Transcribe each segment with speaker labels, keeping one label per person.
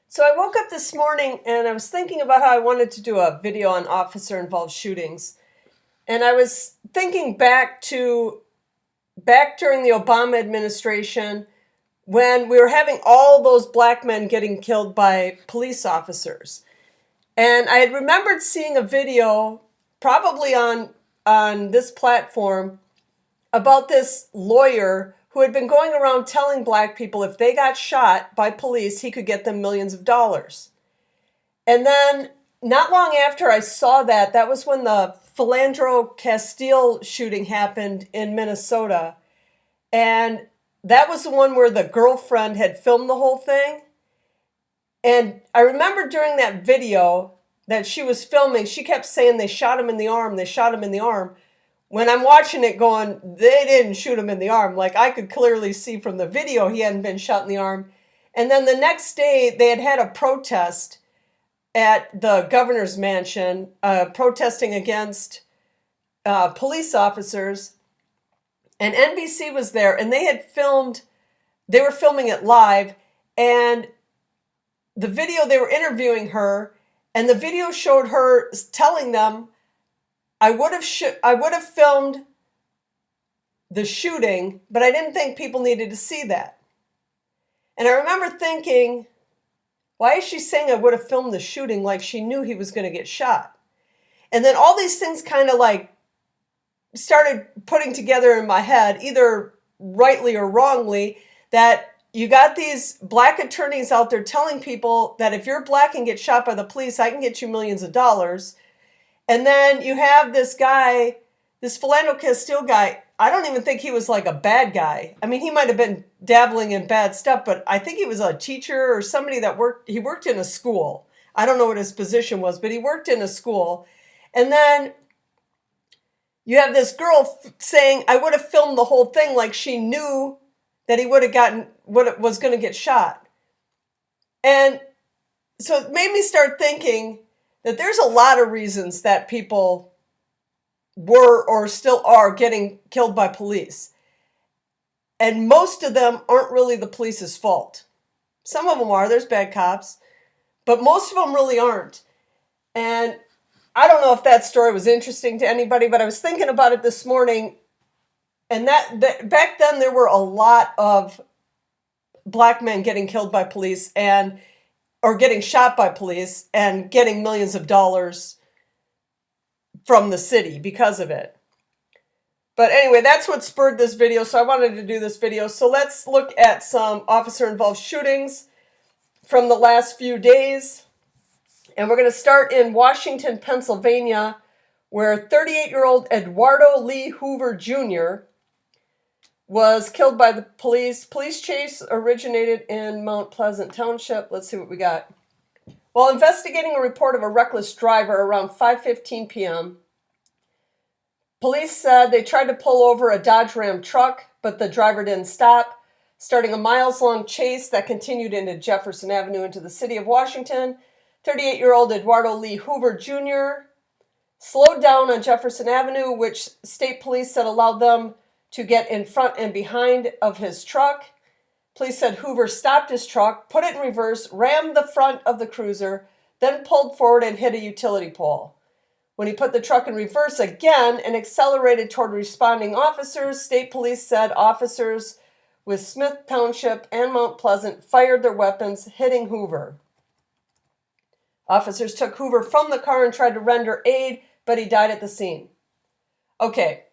Speaker 1: So I woke up this morning and I was thinking about how I wanted to do a video on officer-involved shootings. And I was thinking back during the Obama administration when we were having all those black men getting killed by police officers. And I had remembered seeing a video, probably on this platform, about this lawyer who had been going around telling black people if they got shot by police, he could get them millions of dollars. And then not long after I saw that, that was when the Philandro Castile shooting happened in Minnesota. And that was the one where the girlfriend had filmed the whole thing. And I remember during that video that she was filming, she kept saying they shot him in the arm, they shot him in the arm. When I'm watching it going, they didn't shoot him in the arm. Like, I could clearly see from the video he hadn't been shot in the arm. And then the next day, they had a protest at the governor's mansion, protesting against police officers. And NBC was there, and they were filming it live. And the video, they were interviewing her, and the video showed her telling them, I would have filmed the shooting, but I didn't think people needed to see that. And I remember thinking, why is she saying I would have filmed the shooting like she knew he was going to get shot? And then all these things kind of like started putting together in my head, either rightly or wrongly, that you got these black attorneys out there telling people that if you're black and get shot by the police, I can get you millions of dollars. And then you have this guy, this Philandro Castile guy. I don't even think he was like a bad guy. I mean, he might have been dabbling in bad stuff, but I think he was a teacher or somebody that he worked in a school. I don't know what his position was, but he worked in a school. And then you have this girl saying, I would have filmed the whole thing like she knew that he would have gotten what was going to get shot. And so it made me start thinking that there's a lot of reasons that people were or still are getting killed by police. And most of them aren't really the police's fault. Some of them are, there's bad cops, but most of them really aren't. And I don't know if that story was interesting to anybody, but I was thinking about it this morning. And that back then there were a lot of black men getting killed by police or getting shot by police and getting millions of dollars from the city because of it. But anyway, that's what spurred this video, so I wanted to do this video. So let's look at some officer-involved shootings from the last few days. And we're going to start in Washington, Pennsylvania, where 38-year-old Eduardo Lee Hoover Jr. was killed by the police. Police chase originated in Mount Pleasant Township. Let's see what we got. While investigating a report of a reckless driver around 5:15 p.m., police said they tried to pull over a Dodge Ram truck, but the driver didn't stop, starting a miles-long chase that continued into Jefferson Avenue into the city of Washington. 38-year-old Eduardo Lee Hoover Jr. slowed down on Jefferson Avenue, which state police said allowed them to get in front and behind of his truck. Police said Hoover stopped his truck, put it in reverse, rammed the front of the cruiser, then pulled forward and hit a utility pole. When he put the truck in reverse again and accelerated toward responding officers, state police said officers with Smith Township and Mount Pleasant fired their weapons, hitting Hoover. Officers took Hoover from the car and tried to render aid, but he died at the scene. Okay.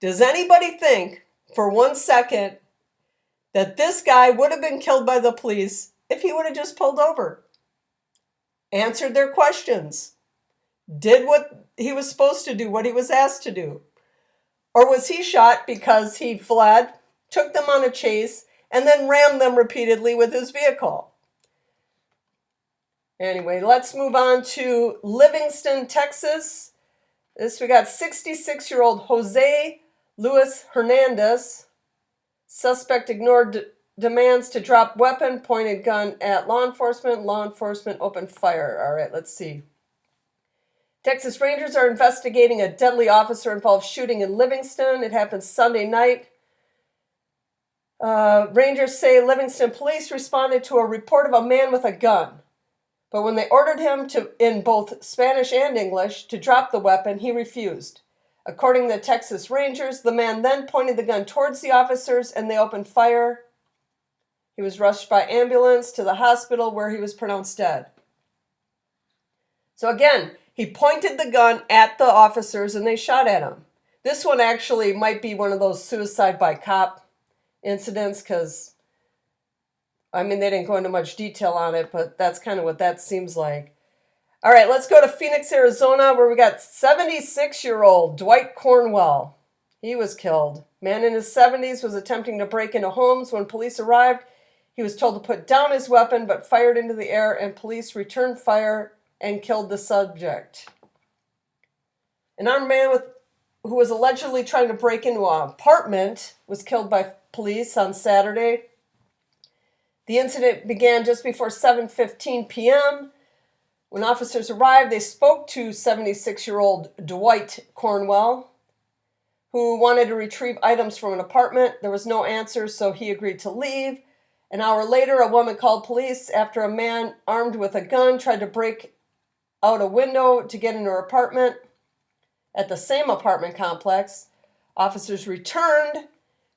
Speaker 1: Does anybody think for 1 second that this guy would have been killed by the police if he would have just pulled over, answered their questions, did what he was supposed to do, what he was asked to do? Or was he shot because he fled, took them on a chase, and then rammed them repeatedly with his vehicle? Anyway, let's move on to Livingston, Texas. We got 66-year-old Jose Luis Hernandez. Suspect ignored demands to drop weapon, pointed gun at law enforcement. Law enforcement opened fire. All right, let's see. Texas Rangers are investigating a deadly officer-involved shooting in Livingston. It happened Sunday night. Rangers say Livingston police responded to a report of a man with a gun. But when they ordered him to, in both Spanish and English, to drop the weapon, he refused. According to the Texas Rangers, the man then pointed the gun towards the officers and they opened fire. He was rushed by ambulance to the hospital where he was pronounced dead. So again, he pointed the gun at the officers and they shot at him. This one actually might be one of those suicide by cop incidents because, I mean, they didn't go into much detail on it, but that's kind of what that seems like. All right, let's go to Phoenix, Arizona, where we got 76-year-old Dwight Cornwell. He was killed. Man in his 70s was attempting to break into homes. When police arrived, he was told to put down his weapon, but fired into the air, and police returned fire and killed the subject. An armed man who was allegedly trying to break into an apartment was killed by police on Saturday. The incident began just before 7:15 p.m. When officers arrived, they spoke to 76-year-old Dwight Cornwell, who wanted to retrieve items from an apartment. There was no answer, so he agreed to leave. An hour later, a woman called police after a man armed with a gun tried to break out a window to get into her apartment. At the same apartment complex, officers returned.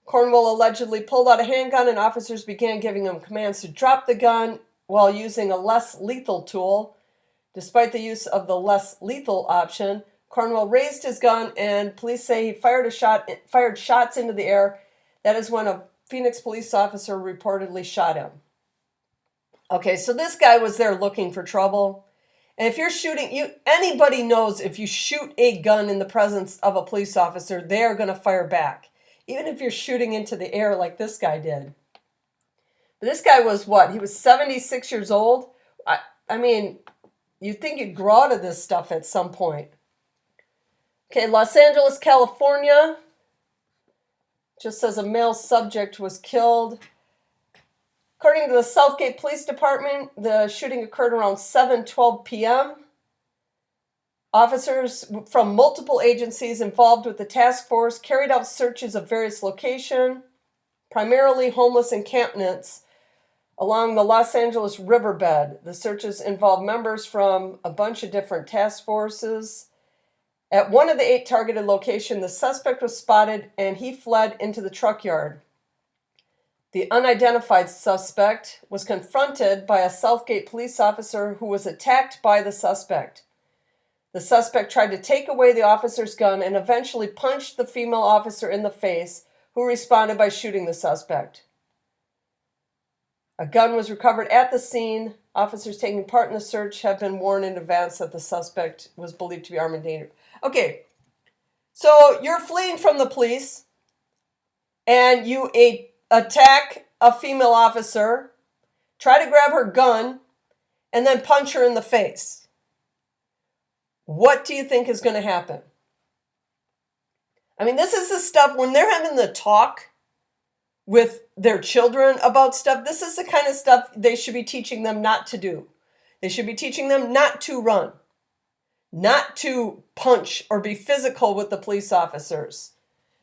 Speaker 1: Cornwell allegedly pulled out a handgun and officers began giving him commands to drop the gun while using a less lethal tool. Despite the use of the less lethal option, Cornwell raised his gun and police say he fired shots into the air. That is when a Phoenix police officer reportedly shot him. Okay, so this guy was there looking for trouble. And if you're shooting, anybody knows if you shoot a gun in the presence of a police officer, they are going to fire back. Even if you're shooting into the air like this guy did. But this guy was what? He was 76 years old? I mean, you'd think you'd grow out of this stuff at some point. Okay, Los Angeles, California. Just says a male subject was killed. According to the Southgate Police Department, the shooting occurred around 7:12 p.m. Officers from multiple agencies involved with the task force carried out searches of various locations, primarily homeless encampments along the Los Angeles riverbed. The searches involved members from a bunch of different task forces. At one of the 8 targeted locations, the suspect was spotted and he fled into the truck yard. The unidentified suspect was confronted by a Southgate police officer who was attacked by the suspect. The suspect tried to take away the officer's gun and eventually punched the female officer in the face, who responded by shooting the suspect. A gun was recovered at the scene. Officers taking part in the search have been warned in advance that the suspect was believed to be armed and dangerous. Okay, so you're fleeing from the police and you attack a female officer, try to grab her gun, and then punch her in the face. What do you think is going to happen? I mean, this is the stuff when they're having the talk with their children about stuff. This is the kind of stuff they should be teaching them not to do. They should be teaching them not to run, not to punch or be physical with the police officers,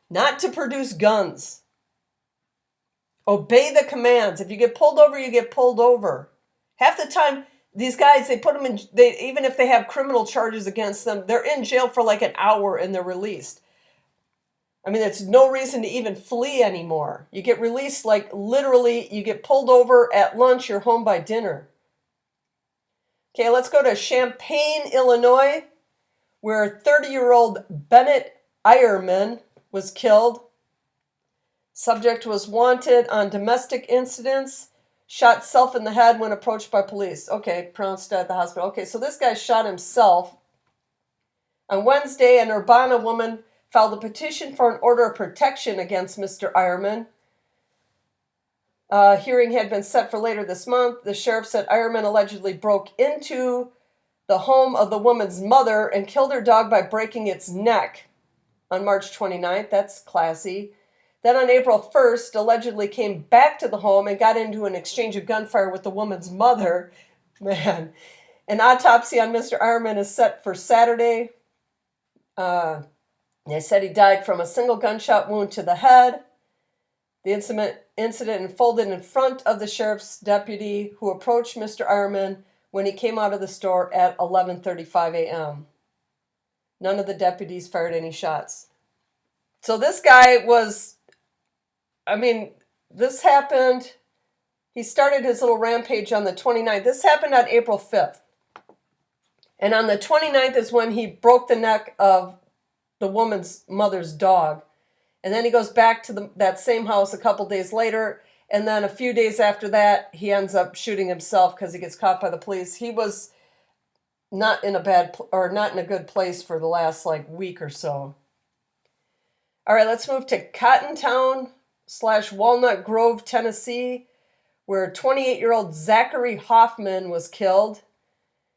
Speaker 1: not to produce guns. Obey the commands. If you get pulled over, you get pulled over. Half the time, these guys, they put them in, even if they have criminal charges against them, they're in jail for like an hour and they're released. I mean, it's no reason to even flee anymore. You get released like literally, you get pulled over at lunch, you're home by dinner. Okay, let's go to Champaign, Illinois, where 30-year-old Bennet Eiermann was killed. Subject was wanted on domestic incidents, shot self in the head when approached by police. Okay, pronounced dead at the hospital. Okay, so this guy shot himself. On Wednesday, an Urbana woman filed a petition for an order of protection against Mr. Eiermann. A hearing had been set for later this month. The sheriff said Eiermann allegedly broke into the home of the woman's mother and killed her dog by breaking its neck on March 29th. That's classy. Then on April 1st, allegedly came back to the home and got into an exchange of gunfire with the woman's mother. Man, an autopsy on Mr. Eiermann is set for Saturday. They said he died from a single gunshot wound to the head. The incident unfolded in front of the sheriff's deputy who approached Mr. Eiermann when he came out of the store at 11:35 a.m. None of the deputies fired any shots. So this guy was, this happened, he started his little rampage on the 29th. This happened on April 5th. And on the 29th is when he broke the neck of the woman's mother's dog. And then he goes back to that same house a couple days later. And then a few days after that, he ends up shooting himself because he gets caught by the police. He was not in a good place for the last week or so. All right, let's move to Cottontown / Walnut Grove, Tennessee, where 28-year-old Zachary Hoffman was killed.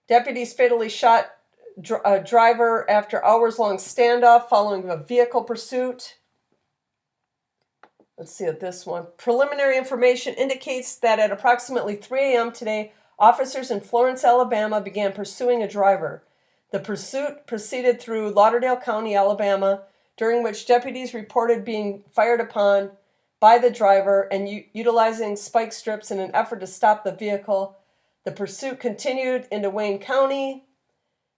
Speaker 1: Deputies fatally shot a driver after hours-long standoff following a vehicle pursuit. Let's see at this one. Preliminary information indicates that at approximately 3 a.m. today, officers in Florence, Alabama began pursuing a driver. The pursuit proceeded through Lauderdale County, Alabama, during which deputies reported being fired upon by the driver and utilizing spike strips in an effort to stop the vehicle. The pursuit continued into Wayne County.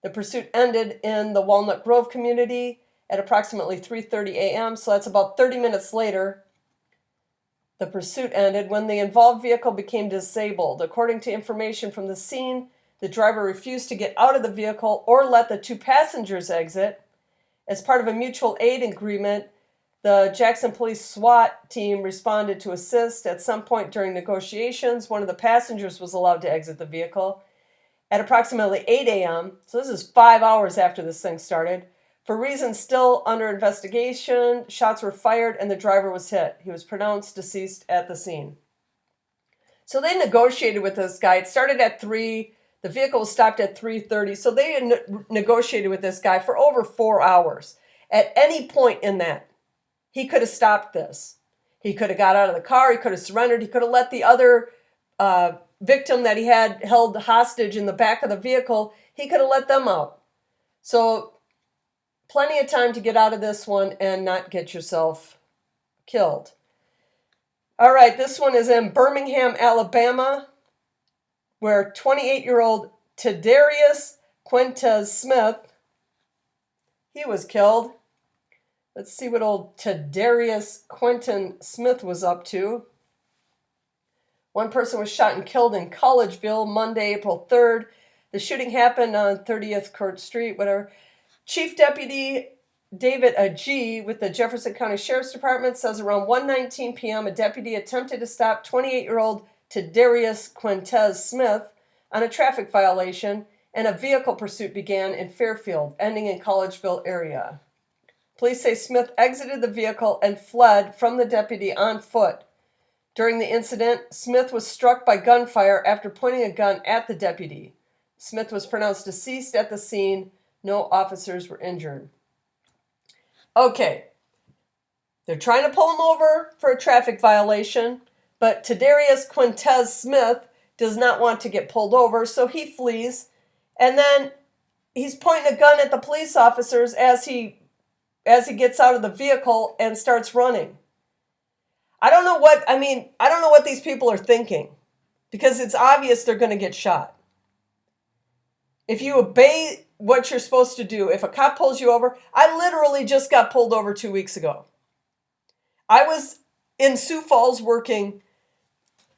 Speaker 1: The pursuit ended in the Walnut Grove community at approximately 3:30 a.m., so that's about 30 minutes later. The pursuit ended when the involved vehicle became disabled. According to information from the scene, the driver refused to get out of the vehicle or let the two passengers exit. As part of a mutual aid agreement, the Jackson Police SWAT team responded to assist. At some point during negotiations, one of the passengers was allowed to exit the vehicle. At approximately 8 a.m., so this is 5 hours after this thing started, for reasons still under investigation, shots were fired and the driver was hit. He was pronounced deceased at the scene. So they negotiated with this guy. It started at 3. The vehicle was stopped at 3:30. So they negotiated with this guy for over 4 hours. At any point in that, he could have stopped this. He could have got out of the car. He could have surrendered. He could have let the other victim that he had held hostage in the back of the vehicle, he could have let them out. So plenty of time to get out of this one and not get yourself killed. All right, this one is in Birmingham, Alabama, where 28-year-old Tedarrius Quentez Smith, he was killed. Let's see what old Tedarrius Quentin Smith was up to. One person was shot and killed in Collegeville Monday, April 3rd. The shooting happened on 30th Court Street, whatever. Chief Deputy David G. with the Jefferson County Sheriff's Department says around 1:19 p.m. a deputy attempted to stop 28-year-old Tedarrius Quentez Smith on a traffic violation, and a vehicle pursuit began in Fairfield, ending in Collegeville area. Police say Smith exited the vehicle and fled from the deputy on foot. During the incident, Smith was struck by gunfire after pointing a gun at the deputy. Smith was pronounced deceased at the scene. No officers were injured. Okay. They're trying to pull him over for a traffic violation, but Tedarrius Quentez Smith does not want to get pulled over, so he flees, and then he's pointing a gun at the police officers as he gets out of the vehicle and starts running. I don't know what these people are thinking, because it's obvious they're going to get shot. If you obey what you're supposed to do, if a cop pulls you over, I literally just got pulled over 2 weeks ago. I was in Sioux Falls working.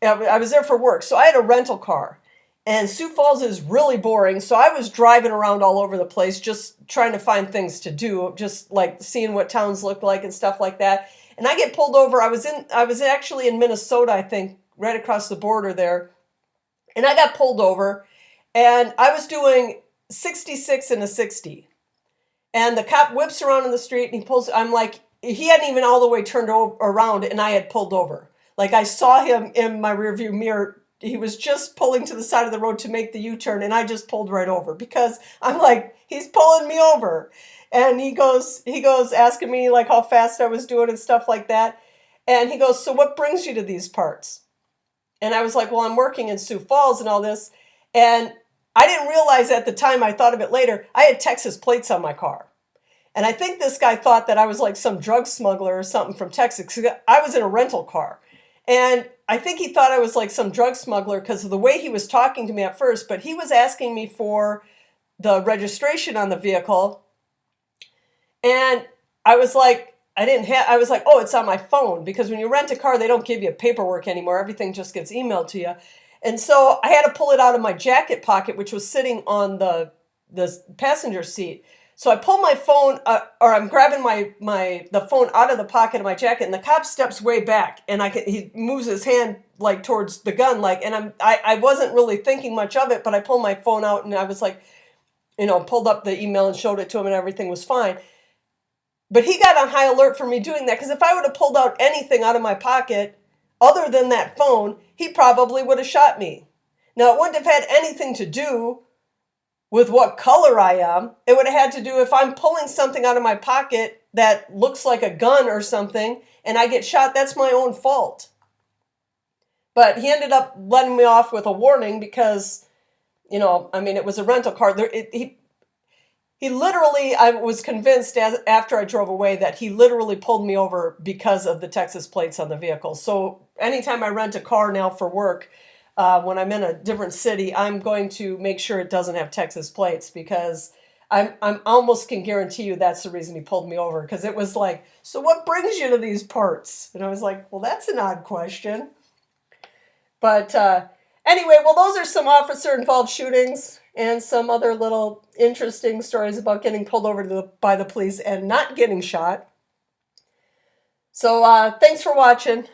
Speaker 1: I was there for work, so I had a rental car. And Sioux Falls is really boring, so I was driving around all over the place just trying to find things to do, just like seeing what towns look like and stuff like that. And I get pulled over. I was actually in Minnesota, I think, right across the border there. And I got pulled over, and I was doing 66 in a 60. And the cop whips around in the street, and he hadn't even all the way turned around, and I had pulled over. Like, I saw him in my rearview mirror. He was just pulling to the side of the road to make the U-turn, and I just pulled right over because I'm like, he's pulling me over. And he goes asking me like how fast I was doing and stuff like that. And he goes, so what brings you to these parts? And I was like, well, I'm working in Sioux Falls and all this. And I didn't realize at the time, I thought of it later, I had Texas plates on my car. And I think this guy thought that I was like some drug smuggler or something from Texas. 'Cause I was in a rental car. And I think he thought I was like some drug smuggler because of the way he was talking to me at first. But he was asking me for the registration on the vehicle. And I was like, I was like, oh, it's on my phone. Because when you rent a car, they don't give you paperwork anymore. Everything just gets emailed to you. And so I had to pull it out of my jacket pocket, which was sitting on the passenger seat. So I pull my phone, or I'm grabbing the phone out of the pocket of my jacket, and the cop steps way back, and he moves his hand like towards the gun, like, and I wasn't really thinking much of it, but I pulled my phone out, and I was like, pulled up the email and showed it to him, and everything was fine. But he got on high alert for me doing that, because if I would have pulled out anything out of my pocket other than that phone, he probably would have shot me. Now, it wouldn't have had anything to do with what color I am. It would have had to do if I'm pulling something out of my pocket that looks like a gun or something and I get shot, that's my own fault. But he ended up letting me off with a warning because, it was a rental car. He literally, I was convinced after I drove away that he literally pulled me over because of the Texas plates on the vehicle. So anytime I rent a car now for work, when I'm in a different city, I'm going to make sure it doesn't have Texas plates because I'm almost can guarantee you that's the reason he pulled me over. Because it was like, so what brings you to these parts? And I was like, well, that's an odd question. But anyway, well, those are some officer-involved shootings and some other little interesting stories about getting pulled over by the police and not getting shot. So thanks for watching.